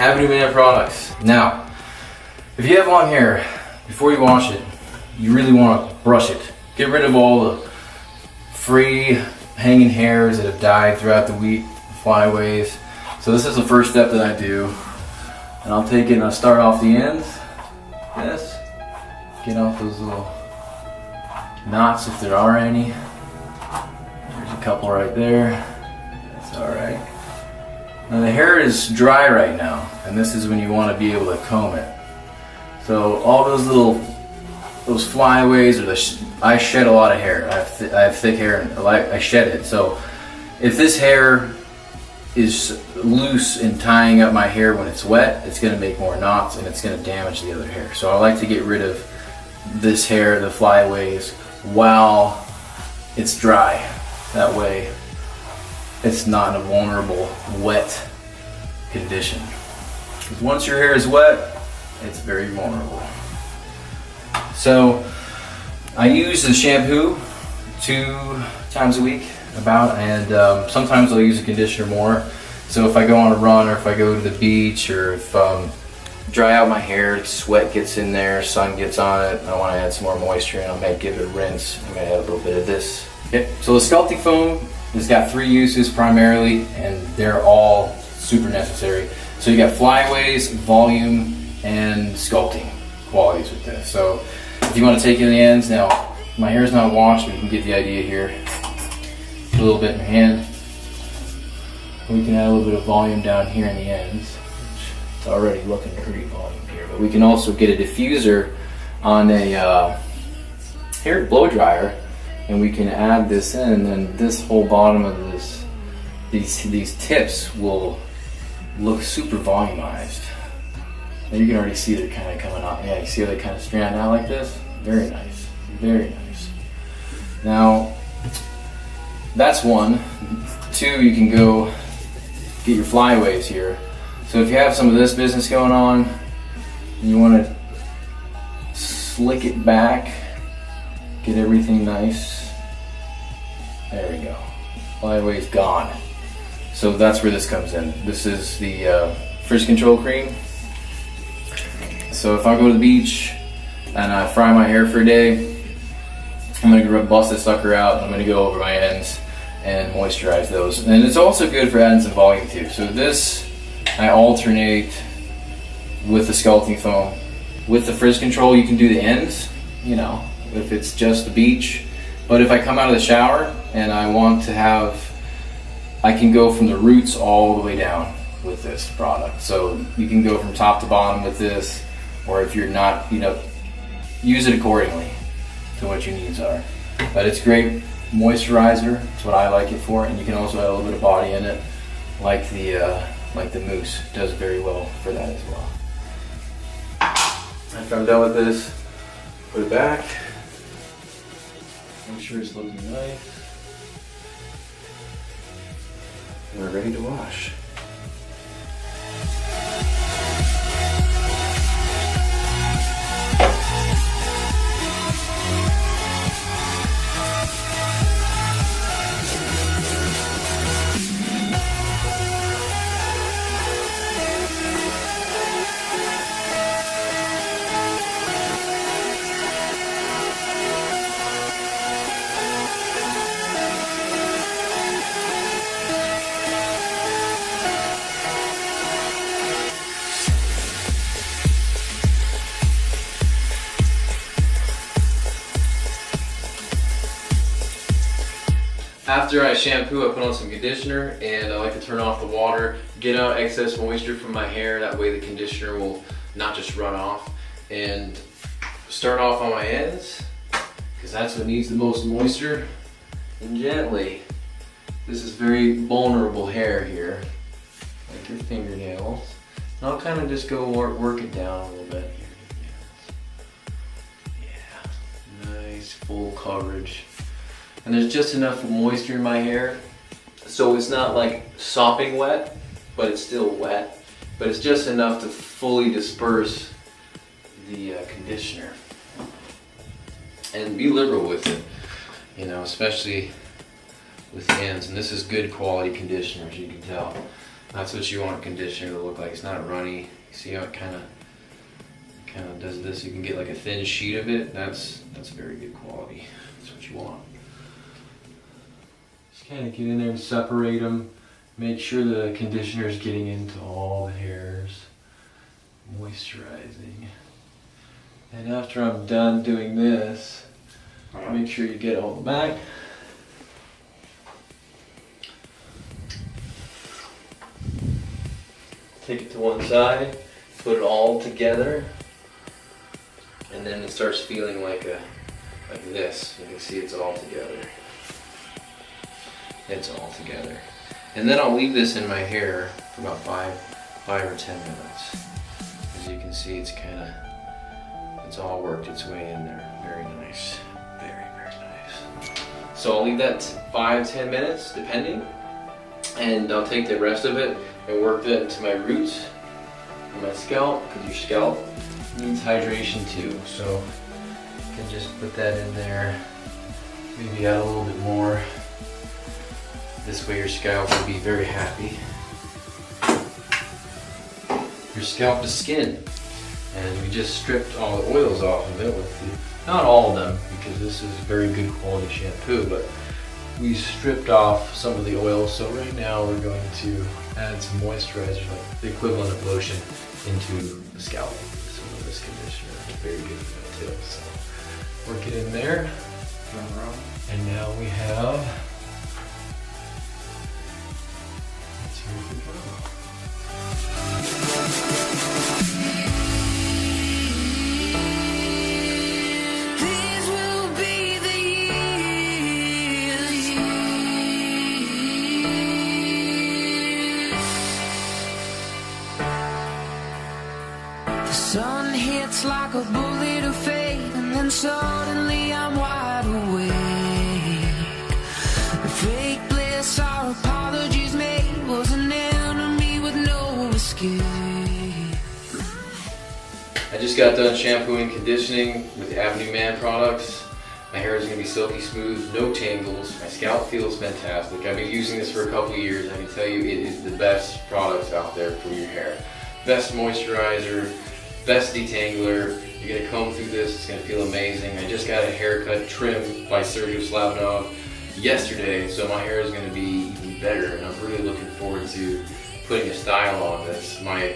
Avenue Man products. Now, if you have long hair, before you wash it, you really want to brush it. Get rid of all the free hanging hairs that have died throughout the week, flyaways. So this is the first step that I do. And I'll take it and I'll start off the ends. Yes. Get off those little knots if there are any. There's a couple right there. That's alright. Now the hair is dry right now, and this is when you want to be able to comb it. So all those flyaways, I shed a lot of hair. I have thick hair and I shed it. So if this hair is loose in tying up my hair when it's wet, it's going to make more knots and it's going to damage the other hair. So I like to get rid of this hair, the flyaways, while it's dry. That way it's not in a vulnerable, wet condition. Because once your hair is wet, it's very vulnerable. So I use the shampoo 2 times a week and sometimes I'll use a conditioner more. So if I go on a run or if I go to the beach or if dry out my hair, sweat gets in there, sun gets on it, and I want to add some more moisture and I might give it a rinse. I'm going to add a little bit of this. Okay. So the sculpting foam has got 3 uses primarily, and they're all super necessary. So you got flyaways, volume, and sculpting qualities with this. So if you want to take in the ends, now my hair is not washed, but you can get the idea here. Put a little bit in your hand. We can add a little bit of volume down here in the ends. It's already looking pretty volume here, but we can also get a diffuser on a hair blow dryer, and we can add this in, and then this whole bottom of these tips will look super volumized. And you can already see they're kind of coming out. Yeah, you see how they kind of strand out like this? Very nice, very nice. Now, that's 1. 2, you can go get your flyaways here. So if you have some of this business going on, and you want to slick it back, get everything nice. There we go. Flyaway's gone. So that's where this comes in. This is the frizz control cream. So if I go to the beach and I fry my hair for a day, I'm going to bust this sucker out. I'm going to go over my ends and moisturize those. And it's also good for adding some volume too. So this, I alternate with the sculpting foam. With the frizz control, you can do the ends, you know, if it's just the beach. But if I come out of the shower and I want to have, I can go from the roots all the way down with this product. So you can go from top to bottom with this, or if you're not, you know, use it accordingly to what your needs are. But it's great moisturizer. That's what I like it for, and you can also add a little bit of body in it, like the mousse does very well for that as well. After I'm done with this, put it back. Make sure it's looking nice. And we're ready to wash. After I shampoo, I put on some conditioner, and I like to turn off the water, get out excess moisture from my hair. That way the conditioner will not just run off. And start off on my ends, because that's what needs the most moisture. And gently, this is very vulnerable hair here, like your fingernails. And I'll kind of just go work it down a little bit. Yeah, nice full coverage. And there's just enough moisture in my hair, so it's not like sopping wet, but it's still wet. But it's just enough to fully disperse the conditioner. And be liberal with it, you know, especially with the ends. And this is good quality conditioner, as you can tell. That's what you want a conditioner to look like. It's not runny. See how it kind of does this? You can get like a thin sheet of it. That's very good quality. That's what you want. Just kind of get in there and separate them. Make sure the conditioner is getting into all the hairs, moisturizing. And after I'm done doing this, make sure you get all the back. Take it to one side, put it all together, and then it starts feeling like this. You can see it's all together. It's all together. And then I'll leave this in my hair for about 5 or 10 minutes. As you can see, it's all worked its way in there. Very nice. Very, very nice. So I'll leave that 5-10 minutes, depending. And I'll take the rest of it and work that into my roots and my scalp, because your scalp needs hydration too. So you can just put that in there, maybe add a little bit more. This way your scalp will be very happy. Your scalp is skin, and we just stripped all the oils off of it with not all of them, because this is very good quality shampoo, but we stripped off some of the oil. So right now we're going to add some moisturizer, like the equivalent of lotion, into the scalp. Some of this conditioner is very good for that too. So work it in there. And now we have, let's see if we go. Sun hits like a bullet of fate, and then suddenly I'm wide awake. The fake bliss our apologies made was an enemy with no escape. I just got done shampooing, conditioning with the Avenue Man products. My hair is going to be silky smooth, no tangles. My scalp feels fantastic. I've been using this for a couple of years. I can tell you it is the best products out there for your hair. Best moisturizer, best detangler. You're gonna comb through this, it's gonna feel amazing. I just got a haircut trim by Sergio Slavinov yesterday, so my hair is gonna be even better, and I'm really looking forward to putting a style on this. My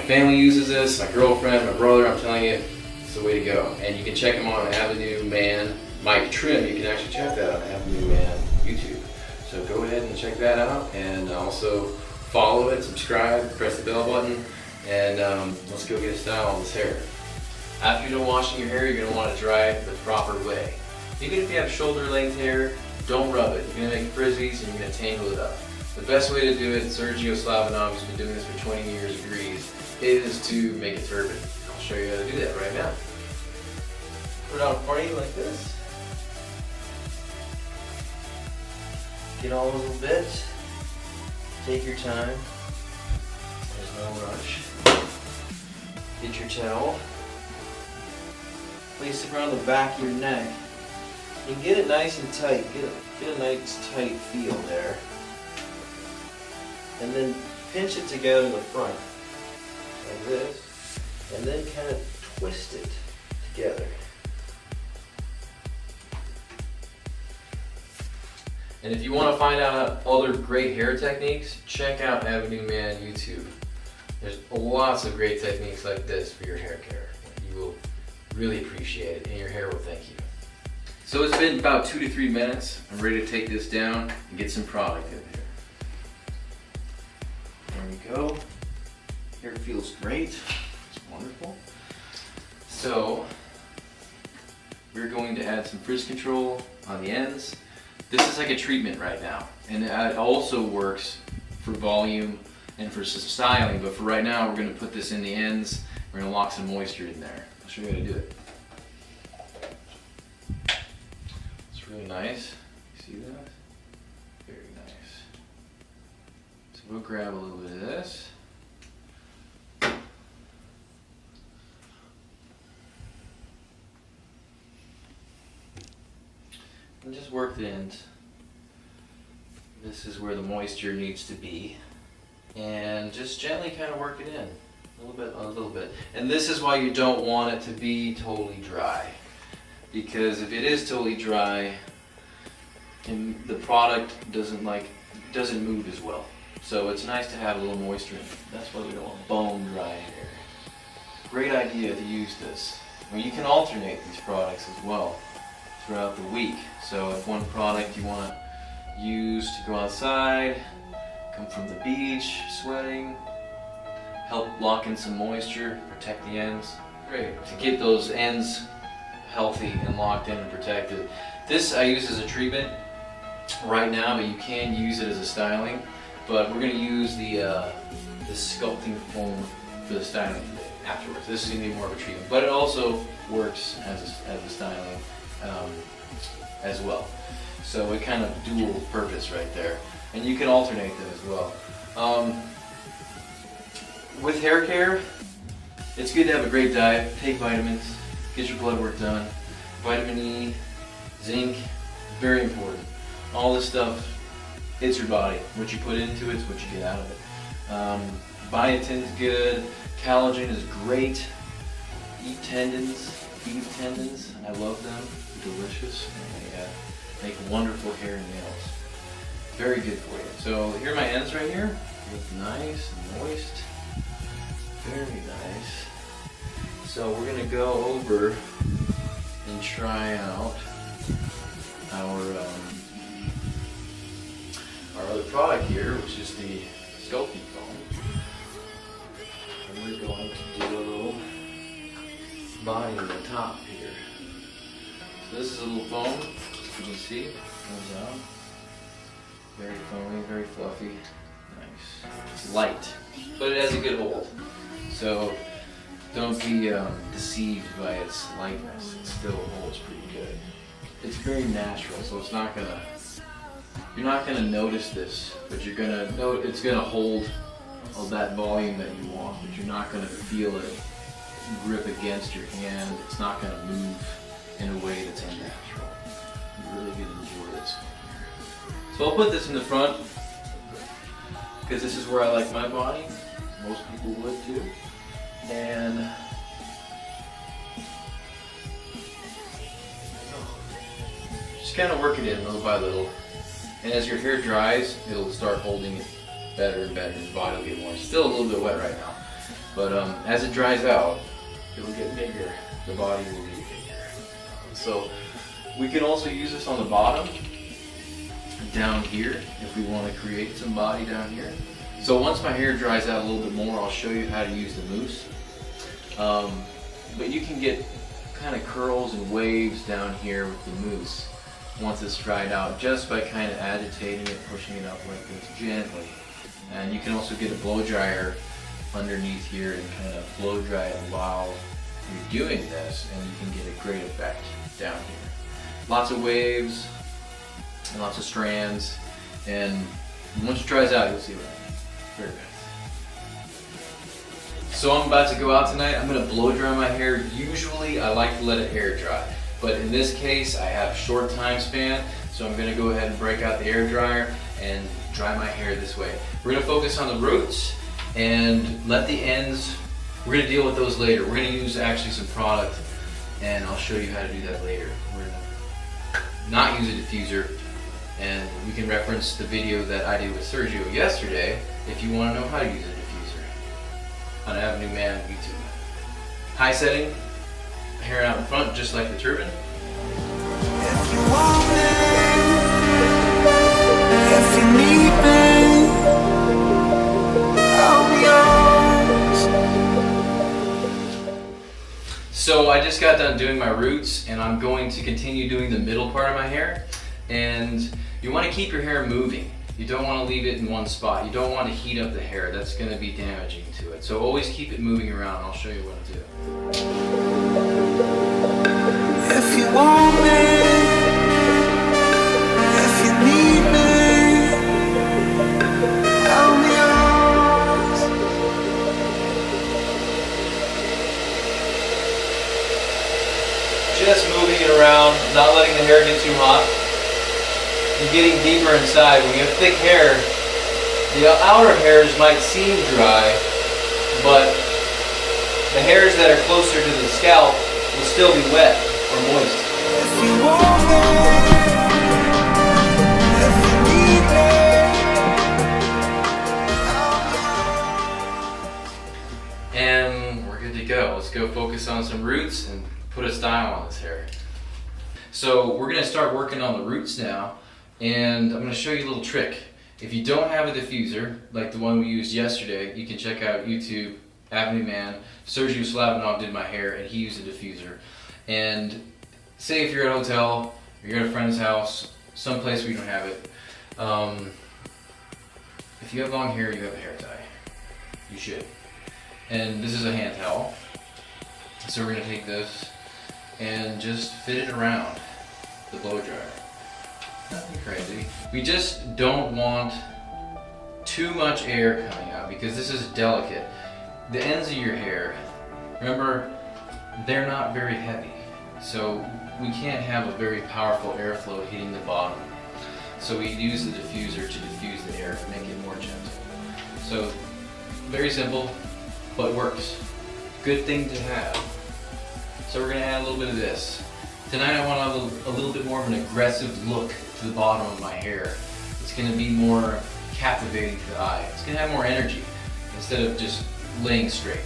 family uses this, my girlfriend, my brother, I'm telling you, it's the way to go. And you can check them on Avenue Man Mike Trim. You can actually check that on Avenue Man YouTube. So go ahead and check that out, and also follow it, subscribe, press the bell button, and let's go get a style on this hair. After you're done washing your hair, you're going to want to dry it the proper way. Even if you have shoulder length hair, don't rub it. You're going to make frizzies and you're going to tangle it up. The best way to do it, Sergio Slavinov, who's been doing this for 20 years, agrees, is to make a turban. I'll show you how to do that right now. Put it on a party like this. Get all those little bits. Take your time. There's no rush. Get your towel. Place it around the back of your neck. And get it nice and tight. Get a nice tight feel there. And then pinch it together in the front. Like this. And then kind of twist it together. And if you want to find out other great hair techniques, check out Avenue Man YouTube. There's lots of great techniques like this for your hair care. You will really appreciate it, and your hair will thank you. So it's been about 2 to 3 minutes. I'm ready to take this down and get some product in here. There we go. Hair feels great. It's wonderful. So we're going to add some frizz control on the ends. This is like a treatment right now, and it also works for volume and for some styling, but for right now we're going to put this in the ends. We're going to lock some moisture in there. I'll show you how to do it. It's really nice. You see that? Very nice. So we'll grab a little bit of this. And just work the ends. This is where the moisture needs to be. and just gently kind of work it in. A little bit. And this is why you don't want it to be totally dry. Because if it is totally dry, and the product doesn't move as well. So it's nice to have a little moisture in it. That's why we don't want bone dry hair. Great idea to use this. Well, you can alternate these products as well throughout the week. So if one product you want to use to go outside, come from the beach, sweating, help lock in some moisture, protect the ends. Great, to get those ends healthy and locked in and protected. This I use as a treatment right now, but you can use it as a styling. But we're going to use the sculpting foam for the styling afterwards. This is going to be more of a treatment, but it also works as a styling as well. So it kind of dual purpose right there, and you can alternate them as well. With hair care, it's good to have a great diet. Take vitamins, get your blood work done. Vitamin E, zinc, very important. All this stuff, it's your body. What you put into it is what you get out of it. Biotin's good. Collagen is great. Eat tendons, beef tendons. I love them. They're delicious. And they make wonderful hair and nails. Very good for you. So here are my ends right here. Look nice and moist. Very nice. So we're gonna go over and try out our other product here, which is the sculpting foam. And we're going to do a little body in the top here. So this is a little foam, you can see, comes out. Very foamy, very fluffy, nice. It's light, but it has a good hold. So don't be deceived by its lightness. It still holds pretty good. It's very natural, so it's not gonna. You're not gonna notice this, but you're gonna know it's gonna hold all that volume that you want. But you're not gonna feel it grip against your hand. It's not gonna move in a way that's unnatural. You're really gonna enjoy this. So I'll put this in the front because this is where I like my body. Most people would too. And just kind of work it in little by little. And as your hair dries, it'll start holding it better and better. Your body will get more. It's still a little bit wet right now. But as it dries out, it'll get bigger. The body will get bigger. So we can also use this on the bottom, down here, if we want to create some body down here. So once my hair dries out a little bit more, I'll show you how to use the mousse. But you can get kind of curls and waves down here with the mousse once it's dried out, just by kind of agitating it, pushing it up like this gently. And you can also get a blow dryer underneath here and kind of blow dry it while you're doing this, and you can get a great effect down here. Lots of waves and lots of strands, and once it dries out, you'll see what I mean. Very nice. So I'm about to go out tonight. I'm going to blow dry my hair. Usually I like to let it air dry, but in this case I have a short time span, so I'm going to go ahead and break out the air dryer and dry my hair this way. We're going to focus on the roots and let the ends, we're going to deal with those later. We're going to use actually some product, and I'll show you how to do that later. We're going to not use a diffuser, and we can reference the video that I did with Sergio yesterday if you want to know how to use a diffuser on Avenue Man YouTube. High setting, hair out in front just like the turban. If you want me, if you need me, I'll be yours. So I just got done doing my roots, and I'm going to continue doing the middle part of my hair. And you want to keep your hair moving. You don't want to leave it in one spot. You don't want to heat up the hair. That's going to be damaging to it. So always keep it moving around. I'll show you what to do. If you want me, if you need me, I'll be yours. Just moving it around, not letting the hair get too hot. And getting deeper inside. When you have thick hair, The outer hairs might seem dry, but the hairs that are closer to the scalp will still be wet or moist. And we're good to go. Let's go focus on some roots and put a style on this hair. So we're going to start working on the roots now, and I'm going to show you a little trick. If you don't have a diffuser, like the one we used yesterday, you can check out YouTube, Avenue Man. Sergio Slavinov did my hair, and he used a diffuser. And say if you're at a hotel, or you're at a friend's house, someplace where you don't have it, if you have long hair, you have a hair tie. You should. And this is a hand towel. So we're going to take this and just fit it around the blow dryer. Nothing crazy. We just don't want too much air coming out because this is delicate. The ends of your hair, remember, they're not very heavy. So we can't have a very powerful airflow hitting the bottom. So we use the diffuser to diffuse the air to make it more gentle. So very simple, but works. Good thing to have. So we're going to add a little bit of this. Tonight I want a little bit more of an aggressive look to the bottom of my hair. It's going to be more captivating to the eye. It's going to have more energy instead of just laying straight.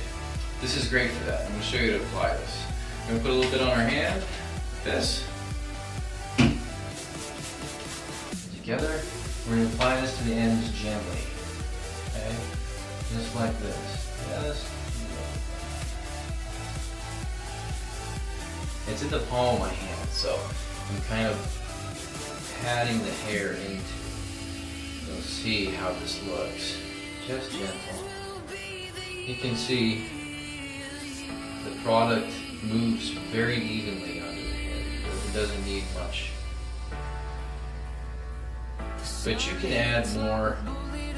This is great for that. I'm going to show you how to apply this. I'm going to put a little bit on our hand, this. Together, we're going to apply this to the ends gently. Okay? Just like this. Yes. It's in the palm of my hand, so I'm kind of patting the hair into. You'll see how this looks. Just gentle. You can see the product moves very evenly under the hair. It doesn't need much. But you can add more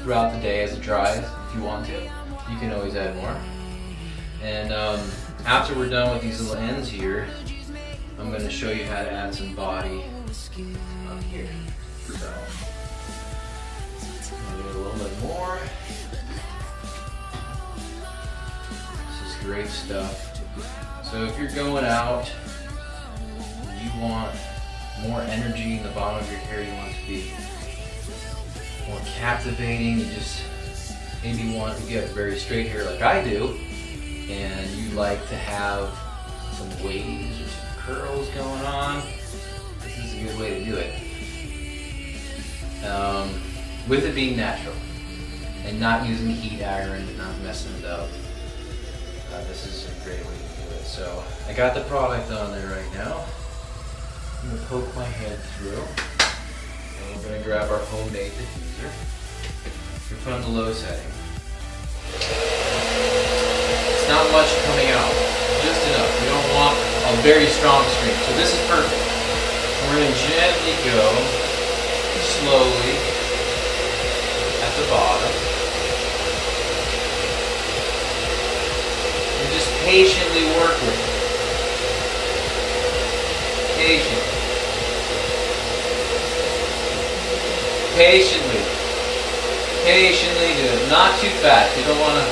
throughout the day as it dries if you want to. You can always add more. And after we're done with these little ends here, I'm going to show you how to add some body up here. So, I'll do a little bit more. This is great stuff. So if you're going out, you want more energy in the bottom of your hair, you want it to be more captivating, you just maybe want to get very straight hair like I do, and you like to have some waves or some curls going on, this is a good way to do it. With it being natural and not using heat iron and not messing it up. This is a great way to do it. So I got the product on there right now. I'm going to poke my head through. And we're going to grab our homemade diffuser. We put on the low setting. It's not much coming out, just enough. We don't want a very strong stream. So this is perfect. And we're going to gently go slowly at the bottom. And just patiently work with it. Patiently. Patiently. Patiently do it. Not too fast. You don't want to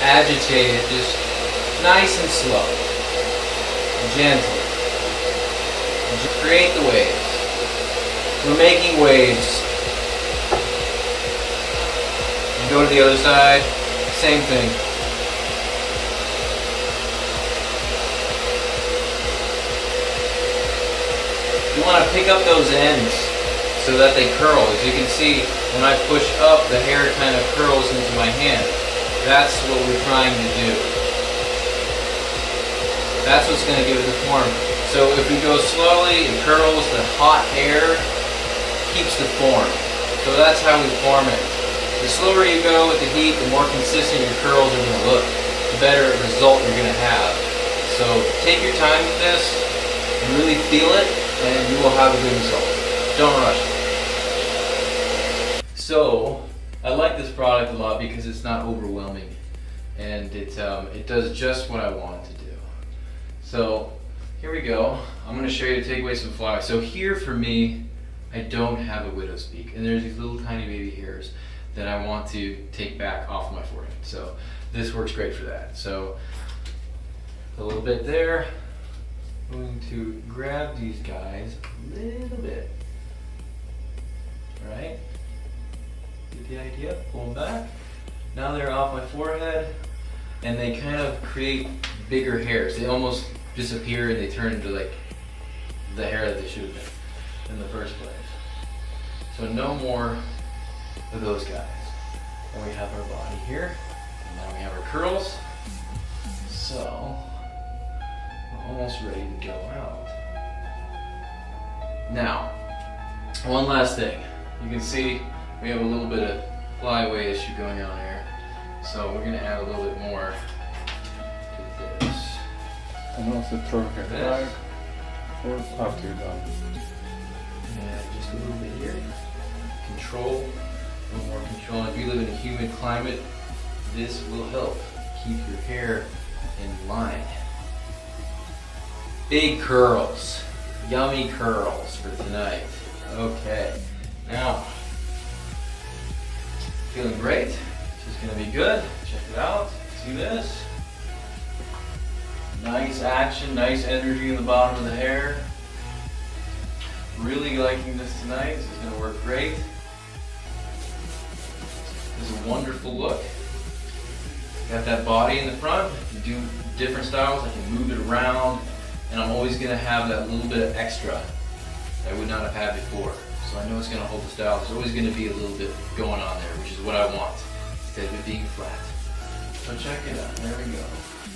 agitate it. Just nice and slow. Gentle. Just create the waves. We're making waves. And go to the other side. Same thing. You want to pick up those ends so that they curl. As you can see, when I push up, the hair kind of curls into my hand. That's what we're trying to do. That's what's going to give it the form. So if we go slowly, it curls. The hot air keeps the form. So that's how we form it. The slower you go with the heat, the more consistent your curls are going to look. The better result you're going to have. So take your time with this and really feel it, and you will have a good result. Don't rush it. So, I like this product a lot because it's not overwhelming, and it does just what I want it to do. So, here we go. I'm going to show you to take away some flowers. So here for me, I don't have a widow's peak, and there's these little tiny baby hairs. that I want to take back off my forehead. So this works great for that. So a little bit there. I'm going to grab these guys a little bit. Right? Get the idea? Pull them back. Now they're off my forehead, and they kind of create bigger hairs. They almost disappear and they turn into like the hair that they should have been in the first place. So no more of those guys. And we have our body here, and now we have our curls. So we're almost ready to go out. Now, one last thing. You can see we have a little bit of flyaway issue going on here. So we're gonna add a little bit more to this. And also throw hair back or after you're done. And just a little bit here. Control, a little more control. If you live in a humid climate, this will help keep your hair in line. Big curls, yummy curls for tonight. Okay, now, feeling great. This is gonna be good. Check it out, see this? Nice action, nice energy in the bottom of the hair. Really liking this tonight. This is going to work great. This is a wonderful look. Got that body in the front. You do different styles. I can move it around, and I'm always going to have that little bit of extra that I would not have had before. So I know it's going to hold the style. There's always going to be a little bit going on there, which is what I want, instead of it being flat. So check it out. There we go.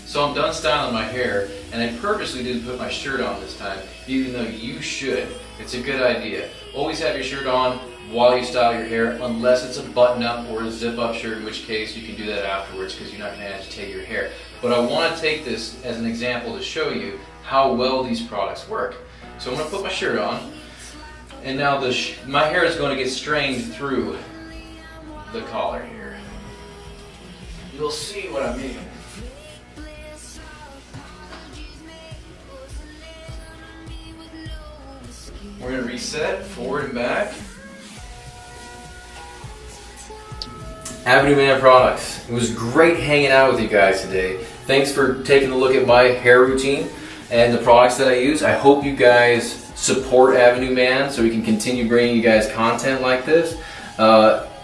So I'm done styling my hair, and I purposely didn't put my shirt on this time, even though you should. It's a good idea. Always have your shirt on while you style your hair, unless it's a button-up or a zip-up shirt, in which case you can do that afterwards because you're not going to agitate your hair. But I want to take this as an example to show you how well these products work. So I'm going to put my shirt on, and now my hair is going to get strained through the collar here. You'll see what I mean. We're going to reset forward and back. Avenue Man Products. It was great hanging out with you guys today. Thanks for taking a look at my hair routine and the products that I use. I hope you guys support Avenue Man so we can continue bringing you guys content like this.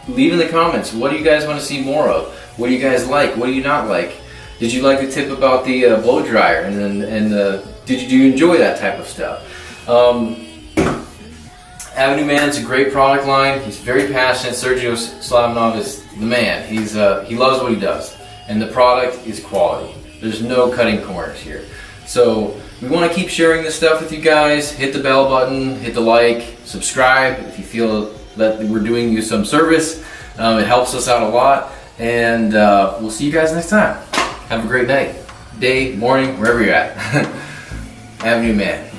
Leave in the comments, what do you guys want to see more of? What do you guys like? What do you not like? Did you like the tip about the blow dryer? Did you enjoy that type of stuff? Avenue Man is a great product line. He's very passionate. Sergio Slavinov is the man. He loves what he does, and the product is quality. There's no cutting corners here. So we want to keep sharing this stuff with you guys. Hit the bell button, hit the like, subscribe if you feel that we're doing you some service. It helps us out a lot, and we'll see you guys next time. Have a great night, day, morning, wherever you're at. Avenue Man.